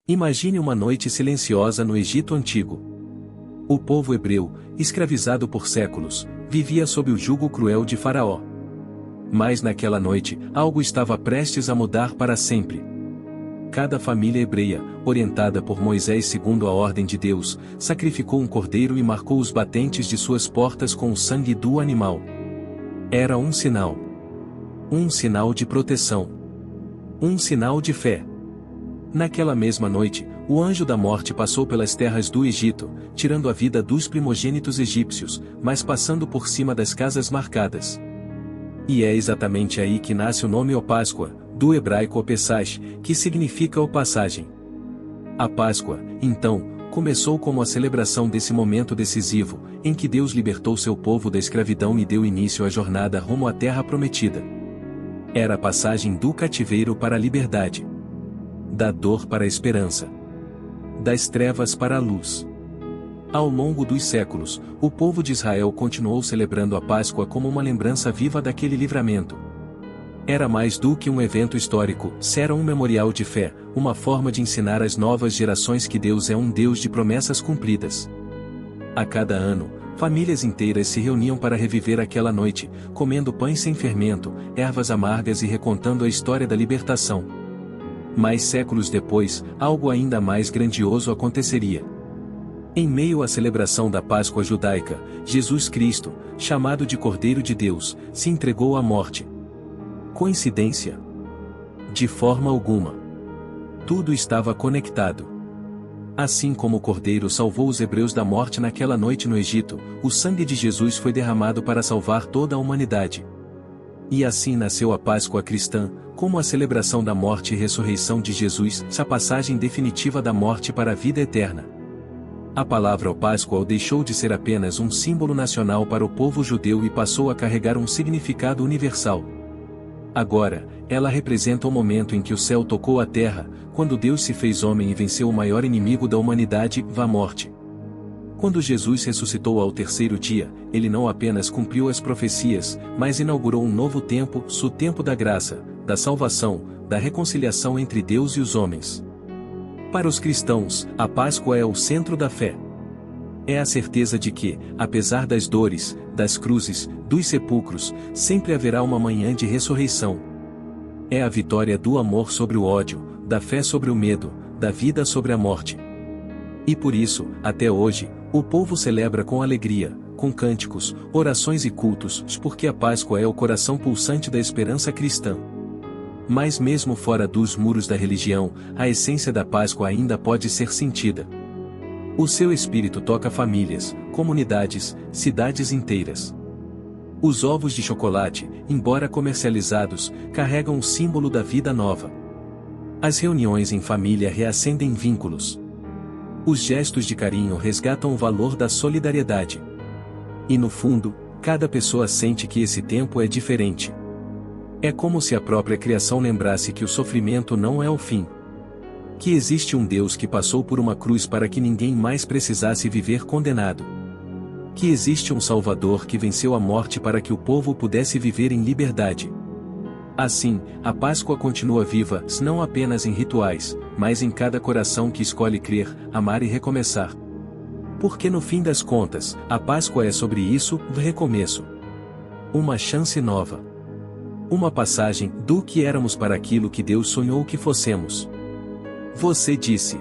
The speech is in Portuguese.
Imagine uma noite silenciosa no Egito Antigo. O povo hebreu, escravizado por séculos, vivia sob o jugo cruel de Faraó. Mas naquela noite, algo estava prestes a mudar para sempre. Cada família hebreia, orientada por Moisés segundo a ordem de Deus, sacrificou um cordeiro e marcou os batentes de suas portas com o sangue do animal. Era um sinal. Um sinal de proteção. Um sinal de fé. Naquela mesma noite, o anjo da morte passou pelas terras do Egito, tirando a vida dos primogênitos egípcios, mas passando por cima das casas marcadas. E é exatamente aí que nasce o nome O Páscoa, do hebraico Pesach, que significa o passagem. A Páscoa, então, começou como a celebração desse momento decisivo, em que Deus libertou seu povo da escravidão e deu início à jornada rumo à Terra Prometida. Era a passagem do cativeiro para a liberdade. Da dor para a esperança. Das trevas para a luz. Ao longo dos séculos, o povo de Israel continuou celebrando a Páscoa como uma lembrança viva daquele livramento. Era mais do que um evento histórico, era um memorial de fé, uma forma de ensinar às novas gerações que Deus é um Deus de promessas cumpridas. A cada ano, famílias inteiras se reuniam para reviver aquela noite, comendo pães sem fermento, ervas amargas e recontando a história da libertação. Mas séculos depois, algo ainda mais grandioso aconteceria. Em meio à celebração da Páscoa judaica, Jesus Cristo, chamado de Cordeiro de Deus, se entregou à morte. Coincidência? De forma alguma. Tudo estava conectado. Assim como o Cordeiro salvou os hebreus da morte naquela noite no Egito, o sangue de Jesus foi derramado para salvar toda a humanidade. E assim nasceu a Páscoa cristã, como a celebração da morte e ressurreição de Jesus, a passagem definitiva da morte para a vida eterna. A palavra Páscoa deixou de ser apenas um símbolo nacional para o povo judeu e passou a carregar um significado universal. Agora, ela representa o momento em que o céu tocou a terra, quando Deus se fez homem e venceu o maior inimigo da humanidade, a morte. Quando Jesus ressuscitou ao terceiro dia, ele não apenas cumpriu as profecias, mas inaugurou um novo tempo, o tempo da graça, da salvação, da reconciliação entre Deus e os homens. Para os cristãos, a Páscoa é o centro da fé. É a certeza de que, apesar das dores, das cruzes, dos sepulcros, sempre haverá uma manhã de ressurreição. É a vitória do amor sobre o ódio, da fé sobre o medo, da vida sobre a morte. E por isso, até hoje, o povo celebra com alegria, com cânticos, orações e cultos, porque a Páscoa é o coração pulsante da esperança cristã. Mas mesmo fora dos muros da religião, a essência da Páscoa ainda pode ser sentida. O seu espírito toca famílias, comunidades, cidades inteiras. Os ovos de chocolate, embora comercializados, carregam o símbolo da vida nova. As reuniões em família reacendem vínculos. Os gestos de carinho resgatam o valor da solidariedade. E no fundo, cada pessoa sente que esse tempo é diferente. É como se a própria criação lembrasse que o sofrimento não é o fim. Que existe um Deus que passou por uma cruz para que ninguém mais precisasse viver condenado. Que existe um Salvador que venceu a morte para que o povo pudesse viver em liberdade. Assim, a Páscoa continua viva, não apenas em rituais, mas em cada coração que escolhe crer, amar e recomeçar. Porque no fim das contas, a Páscoa é sobre isso, recomeço. Uma chance nova. Uma passagem do que éramos para aquilo que Deus sonhou que fossemos. Você disse.